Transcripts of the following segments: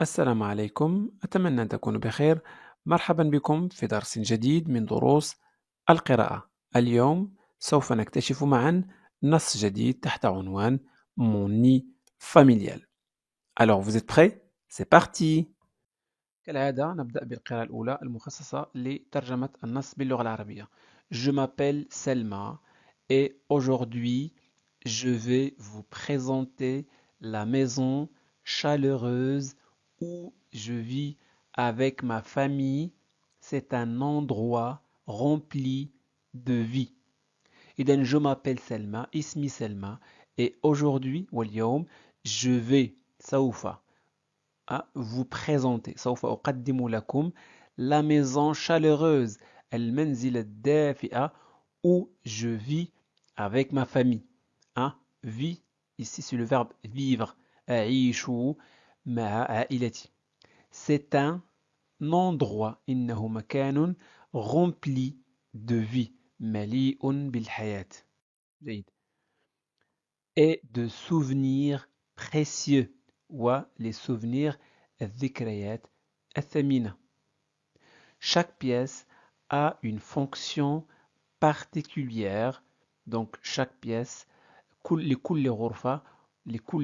السلام عليكم، أتمنى أن تكونوا بخير. مرحبا بكم في درس جديد من دروس القراءة. اليوم سوف نكتشف معا نص جديد تحت عنوان Mon nid familial. Alors vous êtes prêts? C'est parti! كالعادة نبدأ بالقراءة الأولى المخصصة لترجمة النص باللغة العربية. Je m'appelle Selma et aujourd'hui je vais vous présenter la maison chaleureuse où je vis avec ma famille. C'est un endroit rempli de vie. إذن je m'appelle Selma, اسمي سلمى et aujourd'hui واليوم je vais سوف vous présenter سوف أقدم لكم la maison chaleureuse المنزل الدافئة où je vis avec ma famille. Vie, ici c'est le verbe vivre. أعيش مع عائلتي. C'est un endroit إنه مكان rempli de vie مليء بالحياة. جيد. Et de souvenirs précieux. Les souvenirs الذكريات الثمينة. Chaque pièce a une fonction particulière. Donc chaque pièce لكل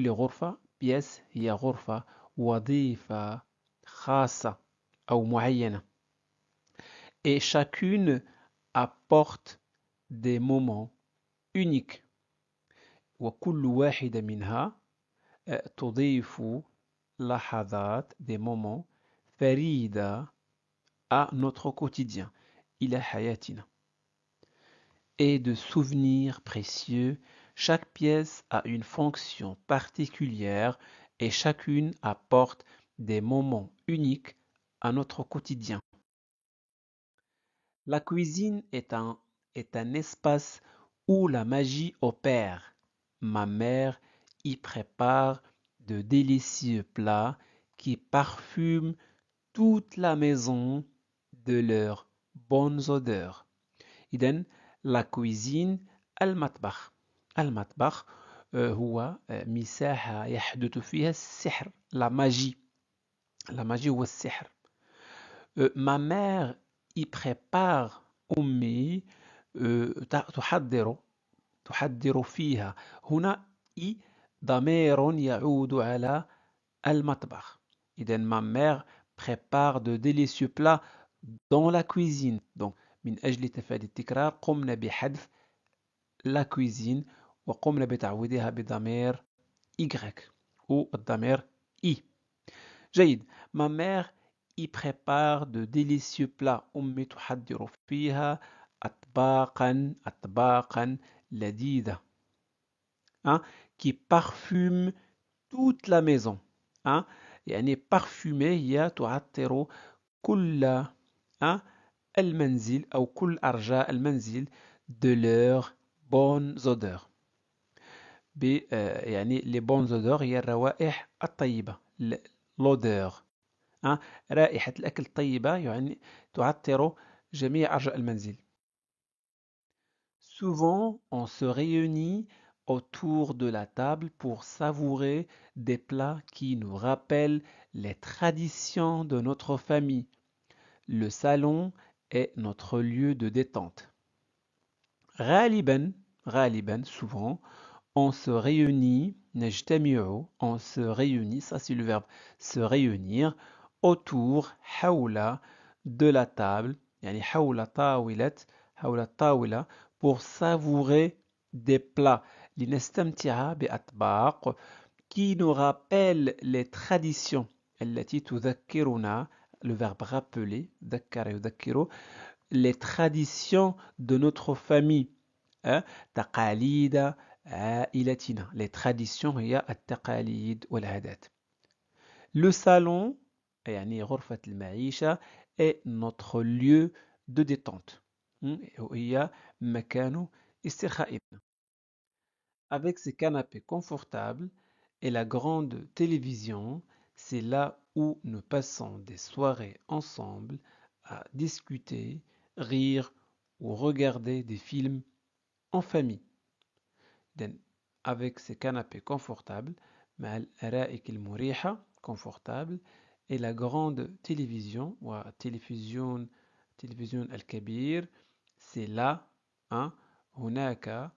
غرفة pièce هي غرفة وظيفة خاصة أو معينة. Et chacune apporte des moments uniques. وكل واحدة منها تضيف لحظات des moments فريدة à notre quotidien إلى حياتنا. Et de souvenirs précieux. Chaque pièce a une fonction particulière et chacune apporte des moments uniques à notre quotidien. La cuisine est un espace où la magie opère. Ma mère y prépare de délicieux plats qui parfument toute la maison de leurs bonnes odeurs. إذن la cuisine المطبخ. المطبخ هو مساحة يحدث فيها السحر. La magie. La magie هو السحر. Ma mère y prépare. أمي تحضر فيها. هنا ضمير يعود على المطبخ. إذن ma mère prépare de délicieux plats dans la cuisine. Donc من أجل تفادي التكرار قمنا بحذف la cuisine وقمنا بتعويضها بضمير Y ou الضمير I. جيد. Ma mère y prépare de délicieux plats. أمي تحضر فيها أطباقا لذيذة qui parfume toute la maison. يعني parfumer هي تعطر كل المنزل أو كل أرجاء المنزل de leurs bonnes odeurs. يعني les bonnes odeurs هي الروائح الطيبة. l'odeur. رائحة الأكل الطيبة يعني تعطر جميع أرجاء المنزل. Souvent, on se réunit autour de la table pour savourer des plats qui nous rappellent les traditions de notre famille. Le salon est notre lieu de détente. غالبا souvent on se réunit نجتمع on se réunit, ça c'est le verbe se réunir, autour حول de la table يعني حول الطاولة pour savourer des plats لنستمتع بأطباق qui nous rappellent les traditions التي تذكرنا le verbe rappeler ذكر يذكر les traditions de notre famille. تقاليد عائلتنا. Les traditions هي التقاليد والعادات. Le salon يعني غرفة المعيشة est notre lieu de détente. هي مكان استرخائنا. Avec ses canapés confortables et la grande télévision, c'est là où nous passons des soirées ensemble à discuter, rire ou regarder des films en famille. Avec ses canapés confortables مع الأرائك المريحة confortable, et la grande télévision, ou télévision al-kabir, c'est là, hein, هناك,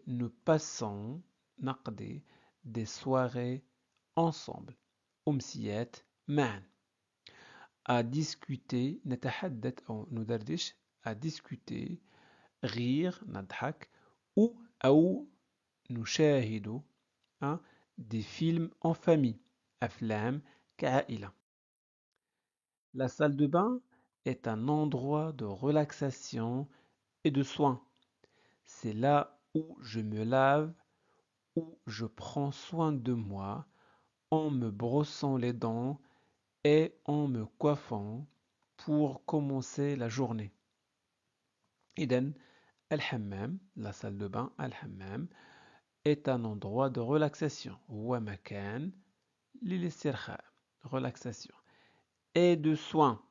nous passons, نقضي, des soirées ensemble, أمسيات معا, à discuter, نتحدث أو ندردش, à discuter, rire, نضحك, أو نشاهد, hein, des films en famille, أفلام كعائلة. La salle de bain est un endroit de relaxation et de soins. C'est là où je me lave, où je prends soin de moi en me brossant les dents et en me coiffant pour commencer la journée. إذن الحمام, la salle de bain, الحمام, est un endroit de relaxation. هو مكان للاسترخاء, relaxation. Et de soins,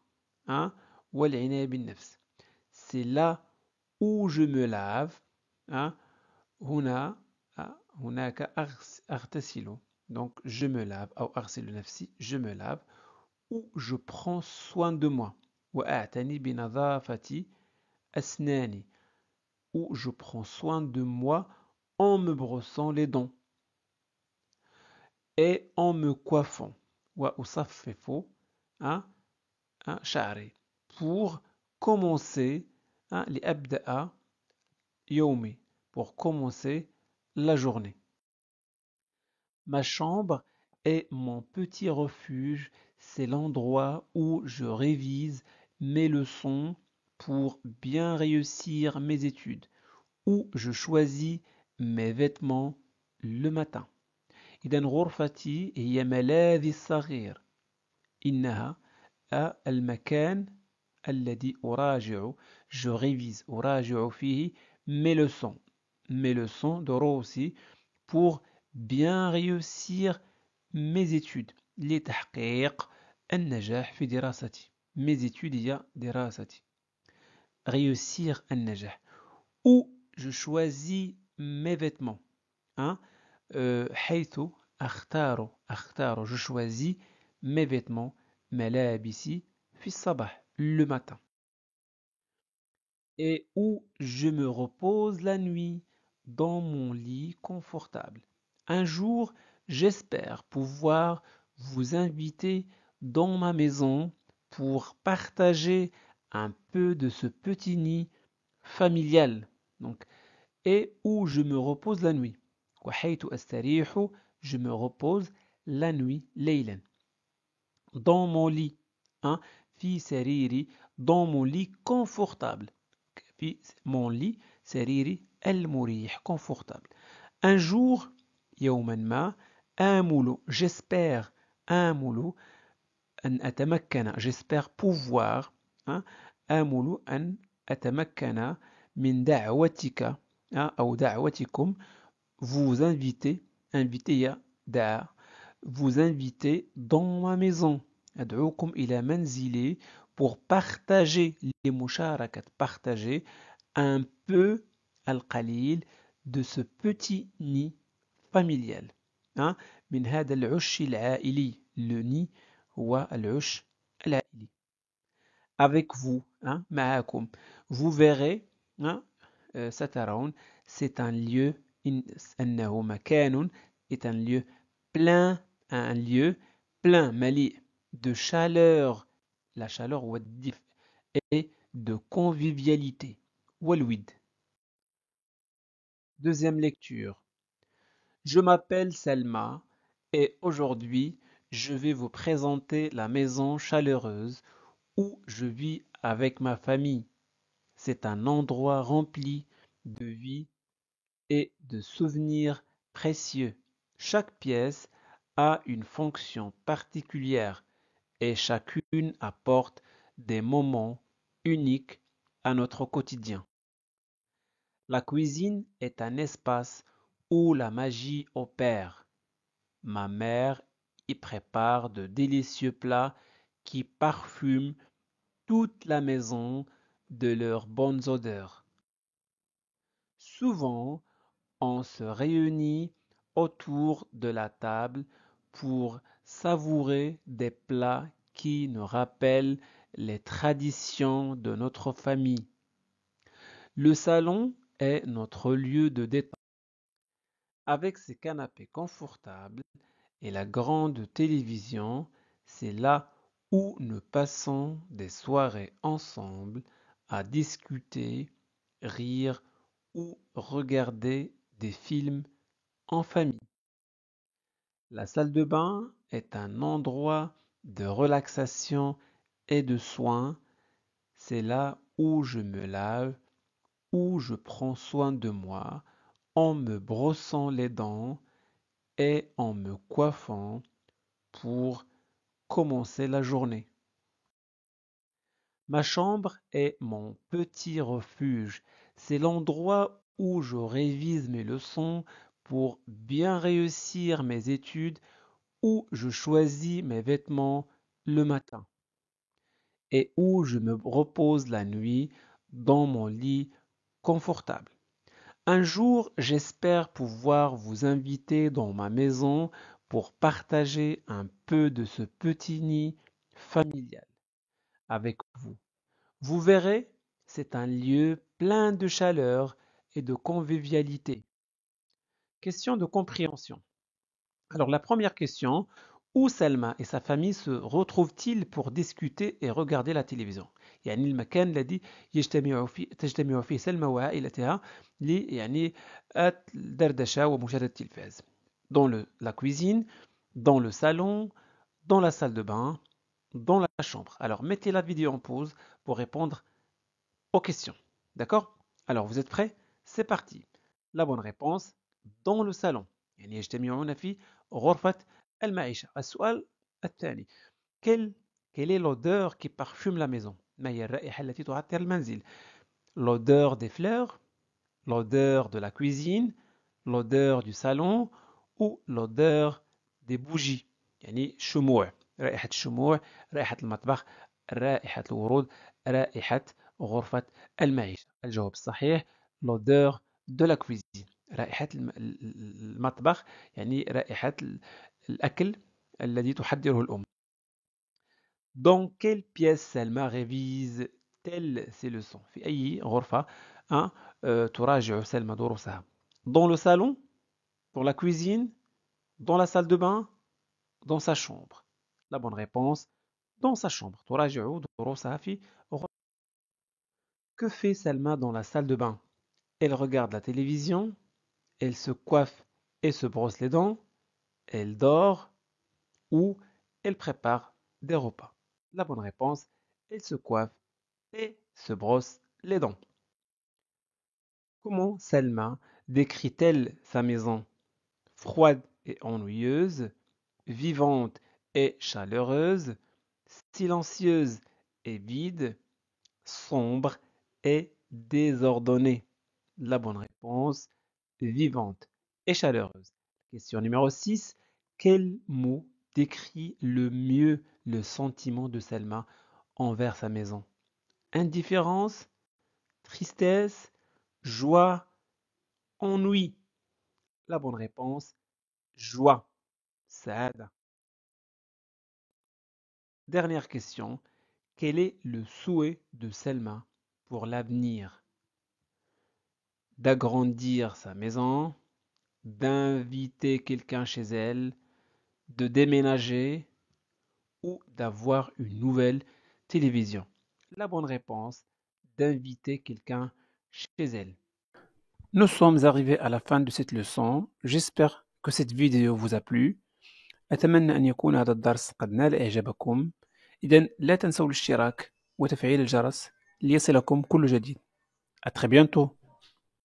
hein, والعناية بالنفس. C'est là où je me lave, hein, هنا, هناك أغتسل, donc je me lave, أو أغسل نفسي, je me lave, où je prends soin de moi, وأعتني بنظافة أسناني, où je prends soin de moi en me brossant les dents et en me coiffant, وأصفف, hein, شعري, pour commencer, hein, لأبدأ يومي, pour commencer la journée. Ma chambre est mon petit refuge, c'est l'endroit où je révise mes leçons pour bien réussir mes études, où je choisis mes vêtements le matin. إذن غرفتي هي ملاذي الصغير. إنها المكان الذي je révise, أراجع فيه mes leçons دروسي, pour bien réussir mes études, لتحقيق النجاح في دراستي. Mes études هي دراستي. Réussir النجاح. Où je choisis mes vêtements, hein, حيث أختار, je choisis mes vêtements, ملابسي في الصباح, le matin. Et où je me repose la nuit dans mon lit confortable. Un jour, j'espère pouvoir vous inviter dans ma maison pour partager un peu de ce petit nid familial. Donc, et où je me repose la nuit. وحيث أستريح, je me repose la nuit, ليلا. Dans mon lit, hein, في سريري, dans mon lit confortable. في mon lit, سريري المريح, confortable. Un jour, يوما ما, آمل, j'espère, آمل, أن أتمكن, j'espère pouvoir, hein, آمل أن أتمكن من دعوتك, hein, أو دعوتكم, vous inviter, inviter يا دعاء, vous inviter dans ma maison. أدعوكم إلى منزلي, pour partager les مشاركة, partager un peu القليل de ce petit nid familial, hein, من هذا العش العائلي, le nid هو العش العائلي. Avec vous, hein, معكم, vous verrez, hein, سترون, c'est un lieu, أنه مكان, est un lieu plein, un lieu plein, مليء de chaleur, la chaleur والدفء, et de convivialité, والود. Deuxième lecture. Je m'appelle Selma et aujourd'hui je vais vous présenter la maison chaleureuse où je vis avec ma famille. C'est un endroit rempli de vie et de souvenirs précieux. Chaque pièce a une fonction particulière et chacune apporte des moments uniques à notre quotidien. La cuisine est un espace où la magie opère. Ma mère y prépare de délicieux plats qui parfument toute la maison de leurs bonnes odeurs. Souvent, on se réunit autour de la table pour savourer des plats qui nous rappellent les traditions de notre famille. Le salon est notre lieu de détente. Avec ses canapés confortables et la grande télévision, c'est là où nous passons des soirées ensemble à discuter, rire ou regarder des films en famille. La salle de bain est un endroit de relaxation et de soins. C'est là où je me lave, où je prends soin de moi en me brossant les dents et en me coiffant pour commencer la journée. Ma chambre est mon petit refuge. C'est l'endroit où je révise mes leçons pour bien réussir mes études, où je choisis mes vêtements le matin et où je me repose la nuit dans mon lit confortable. Un jour, j'espère pouvoir vous inviter dans ma maison pour partager un peu de ce petit nid familial avec vous. Vous verrez, c'est un lieu plein de chaleur et de convivialité. Question de compréhension. Alors la première question, où Selma et sa famille se retrouvent-ils pour discuter et regarder la télévision؟ يعني المكان الذي تجتمع فيه سلمى وعائلتها يعني الدردشة ومشاهدة التلفاز. Dans la cuisine, dans le salon, dans la salle de bain, dans la chambre. Alors mettez la vidéo en pause pour répondre aux questions. D'accord? Alors vous êtes prêts? C'est parti. La bonne réponse, dans le salon. يعني يجتمعون في غرفة المعيشة. السؤال الثاني. Quelle est l'odeur qui parfume la maison؟ ما هي الرائحة التي تعطر المنزل؟ L'odeur des fleurs, l'odeur de la cuisine, l'odeur du salon ou l'odeur des bougies. يعني شموع. رائحة الشموع، رائحة المطبخ، رائحة الورود، رائحة غرفة المعيشة. الجواب الصحيح l'odeur de la cuisine. رائحة المطبخ يعني رائحة الأكل الذي تحضره الأم. Dans quelle pièce Selma révise-t-elle ses leçons؟ في أي غرفة تراجع سلمى دروسها؟ Dans le salon, dans la cuisine, dans la salle de bain, dans sa chambre. La bonne réponse, dans sa chambre. تراجع دروسها في غرفة. Que fait Selma dans la salle de bain? Elle regarde la télévision, elle se coiffe et se brosse les dents, elle dort ou elle prépare des repas. La bonne réponse, elle se coiffe et se brosse les dents. Comment Selma décrit-elle sa maison? Froide et ennuyeuse, vivante et chaleureuse, silencieuse et vide, sombre et désordonnée. La bonne réponse, vivante et chaleureuse. Question numéro 6. Quel mot décrit le mieux le sentiment de Selma envers sa maison? Indifférence, tristesse, joie, ennui. La bonne réponse, joie. Saada. Dernière question. Quel est le souhait de Selma pour l'avenir? D'agrandir sa maison, d'inviter quelqu'un chez elle, de déménager ou d'avoir une nouvelle télévision? La bonne réponse, d'inviter quelqu'un chez elle. Nous sommes arrivés à la fin de cette leçon. J'espère que cette vidéo vous a plu. أتمنى أن يكون هذا الدرس قد نال إعجابكم. إذن لا تنسوا الاشتراك وتفعيل الجرس ليصلكم كل جديد. À très bientôt.